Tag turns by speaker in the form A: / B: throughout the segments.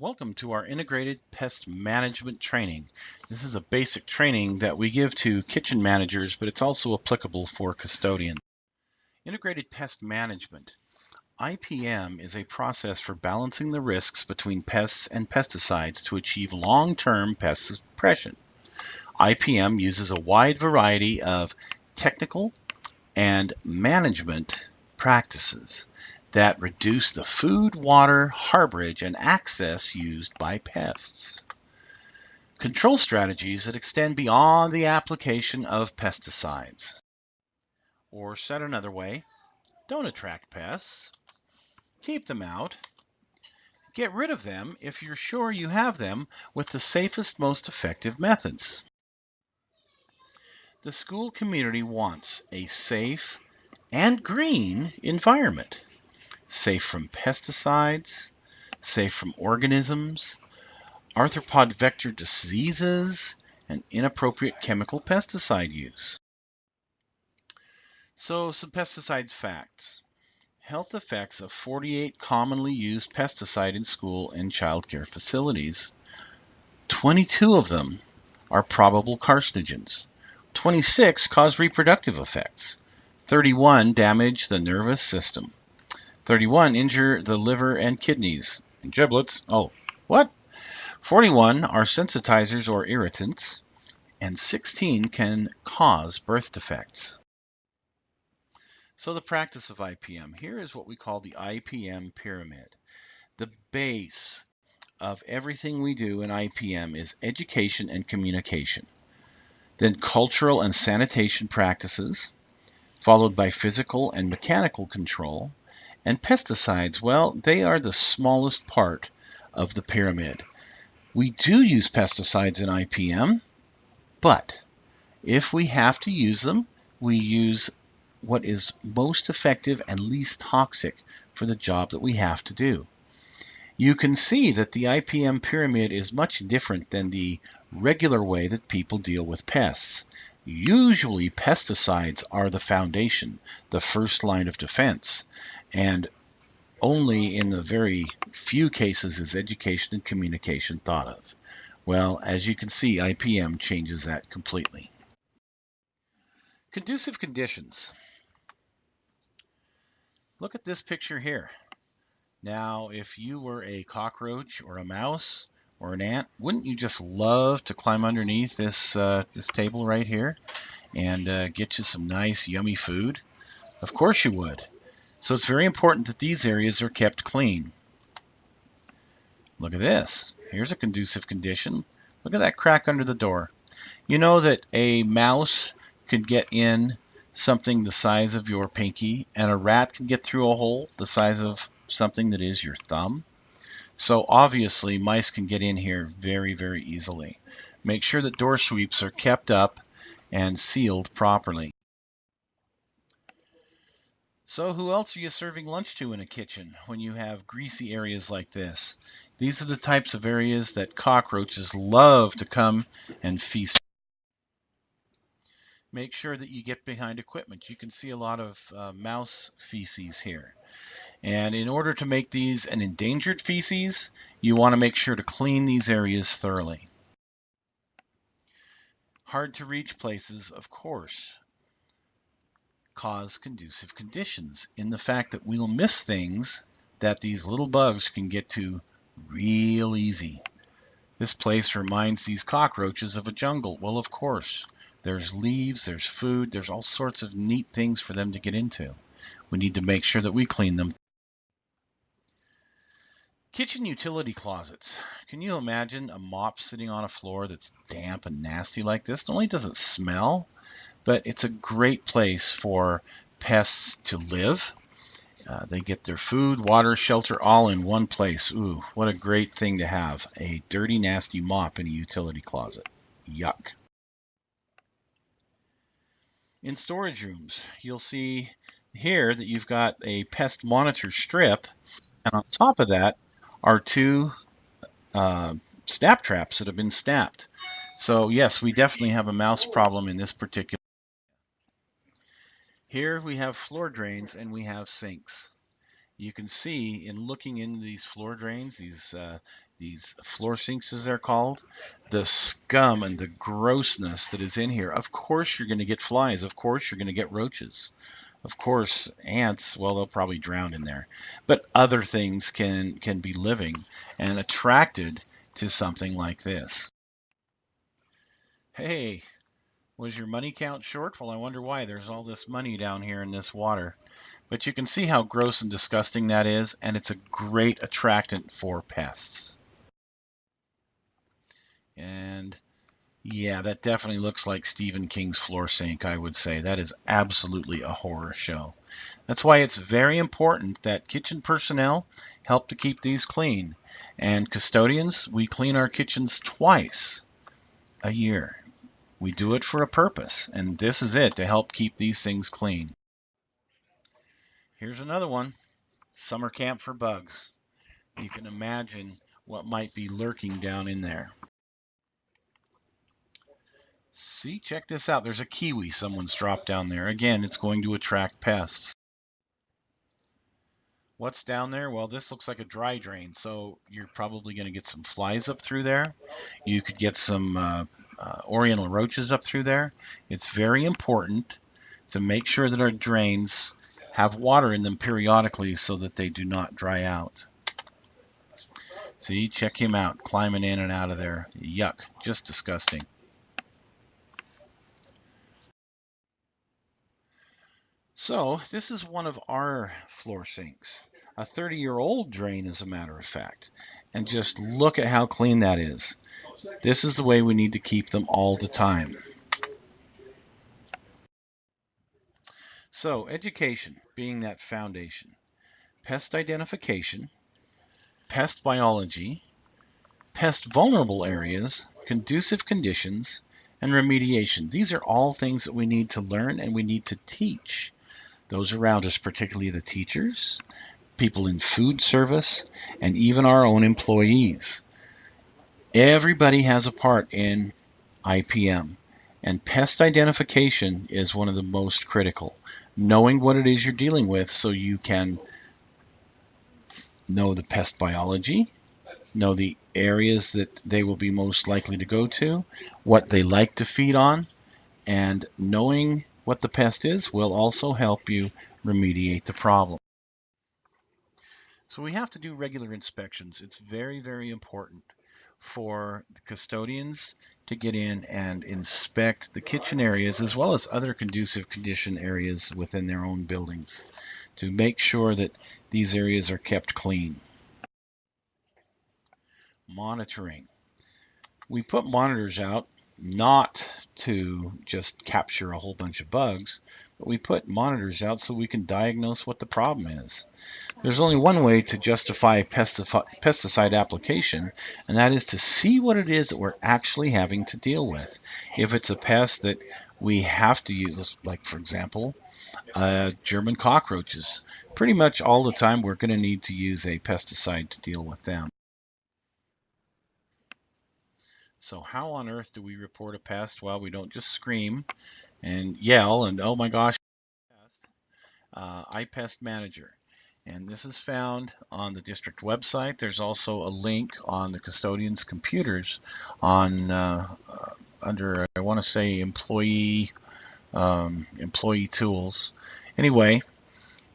A: Welcome to our Integrated Pest Management Training. This is a basic training that we give to kitchen managers, but it's also applicable for custodians. Integrated Pest Management. IPM is a process for balancing the risks between pests and pesticides to achieve long-term pest suppression. IPM uses a wide variety of technical and management practices that reduce the food, water, harborage, and access used by pests. Control strategies that extend beyond the application of pesticides. Or said another way, don't attract pests. Keep them out. Get rid of them if you're sure you have them with the safest, most effective methods. The school community wants a safe and green environment. Safe from pesticides, safe from organisms, arthropod vector diseases, and inappropriate chemical pesticide use. So some pesticide facts. Health effects of 48 commonly used pesticides in school and childcare facilities. 22 of them are probable carcinogens. 26 cause reproductive effects. 31 damage the nervous system. 31 injure the liver and kidneys. And giblets. Oh, what? 41 are sensitizers or irritants. And 16 can cause birth defects. So the practice of IPM. Here is what we call the IPM pyramid. The base of everything we do in IPM is education and communication. Then cultural and sanitation practices, followed by physical and mechanical control. And pesticides, well, they are the smallest part of the pyramid. We do use pesticides in IPM, but if we have to use them, we use what is most effective and least toxic for the job that we have to do. You can see that the IPM pyramid is much different than the regular way that people deal with pests. Usually pesticides are the foundation, the first line of defense, and only in the very few cases is education and communication thought of. Well, as you can see, IPM changes that completely. Conducive conditions. Look at this picture here. Now, if you were a cockroach or a mouse or an ant, wouldn't you just love to climb underneath this table right here and get you some nice, yummy food? Of course you would. So it's very important that these areas are kept clean. Look at this. Here's a conducive condition. Look at that crack under the door. You know that a mouse could get in something the size of your pinky, and a rat can get through a hole the size of something that is your thumb. So obviously mice can get in here very, very easily. Make sure that door sweeps are kept up and sealed properly. So who else are you serving lunch to in a kitchen when you have greasy areas like this? These are the types of areas that cockroaches love to come and feast. Make sure that you get behind equipment. You can see a lot of mouse feces here. And in order to make these an endangered feces, you want to make sure to clean these areas thoroughly. Hard to reach places, of course, cause conducive conditions in the fact that we'll miss things that these little bugs can get to real easy. This place reminds these cockroaches of a jungle. Well, of course. There's leaves, there's food, there's all sorts of neat things for them to get into. We need to make sure that we clean them. Kitchen utility closets. Can you imagine a mop sitting on a floor that's damp and nasty like this? Not only does it smell, but it's a great place for pests to live. They get their food, water, shelter all in one place. Ooh, what a great thing to have. A dirty, nasty mop in a utility closet. Yuck. In storage rooms, you'll see here that you've got a pest monitor strip, and on top of that are two snap traps that have been snapped. So yes, we definitely have a mouse problem in this particular. Here we have floor drains and we have sinks. You can see in looking into these floor drains, these floor sinks as they're called, the scum and the grossness that is in here. Of course you're going to get flies. Of course you're going to get roaches. Of course ants, well, they'll probably drown in there. But other things can be living and attracted to something like this. Hey, was your money count short? Well, I wonder why. There's all this money down here in this water. But you can see how gross and disgusting that is, and it's a great attractant for pests. And yeah, that definitely looks like Stephen King's floor sink, I would say. That is absolutely a horror show. That's why it's very important that kitchen personnel help to keep these clean. And custodians, we clean our kitchens twice a year. We do it for a purpose, and this is it, to help keep these things clean. Here's another one, summer camp for bugs. You can imagine what might be lurking down in there. See, check this out. There's a kiwi someone's dropped down there. Again, it's going to attract pests. What's down there? Well, this looks like a dry drain, so you're probably going to get some flies up through there. You could get some oriental roaches up through there. It's very important to make sure that our drains have water in them periodically so that they do not dry out. See, check him out, climbing in and out of there. Yuck, just disgusting. So this is one of our floor sinks, a 30-year-old drain as a matter of fact, and just look at how clean that is. This is the way we need to keep them all the time. So education being that foundation, pest identification, pest biology, pest vulnerable areas, conducive conditions, and remediation. These are all things that we need to learn and we need to teach those around us, particularly the teachers, people in food service, and even our own employees. Everybody has a part in IPM, and pest identification is one of the most critical. Knowing what it is you're dealing with so you can know the pest biology, know the areas that they will be most likely to go to, what they like to feed on, and knowing what the pest is will also help you remediate the problem. So we have to do regular inspections. It's very, very important for the custodians to get in and inspect the kitchen areas as well as other conducive condition areas within their own buildings to make sure that these areas are kept clean. Monitoring. We put monitors out not to just capture a whole bunch of bugs, but we put monitors out so we can diagnose what the problem is. There's only one way to justify pesticide application, and that is to see what it is that we're actually having to deal with. If it's a pest that we have to use, like for example, German cockroaches, pretty much all the time we're going to need to use a pesticide to deal with them. So how on earth do we report a pest? Well, we don't just scream and yell and, oh my gosh, iPest Manager. And this is found on the district website. There's also a link on the custodians' computers on under, I want to say, employee tools. Anyway,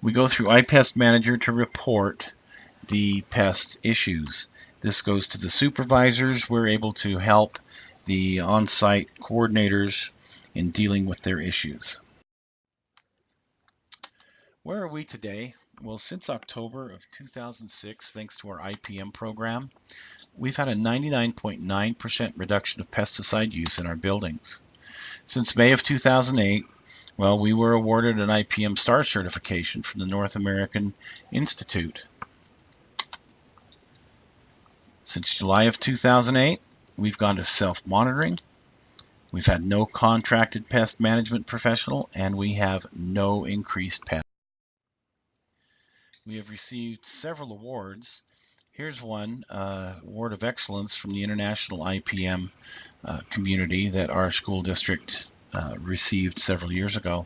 A: we go through iPest Manager to report the pest issues. This goes to the supervisors. We're able to help the on-site coordinators in dealing with their issues. Where are we today? Well, since October of 2006, thanks to our IPM program, we've had a 99.9% reduction of pesticide use in our buildings. Since May of 2008, well, we were awarded an IPM Star certification from the North American Institute. Since July of 2008, we've gone to self-monitoring. We've had no contracted pest management professional, and we have no increased pest. We have received several awards. Here's one, Award of Excellence from the International IPM community that our school district received several years ago.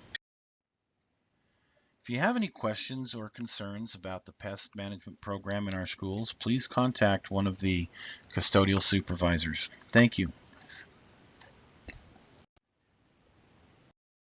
A: If you have any questions or concerns about the pest management program in our schools, please contact one of the custodial supervisors. Thank you.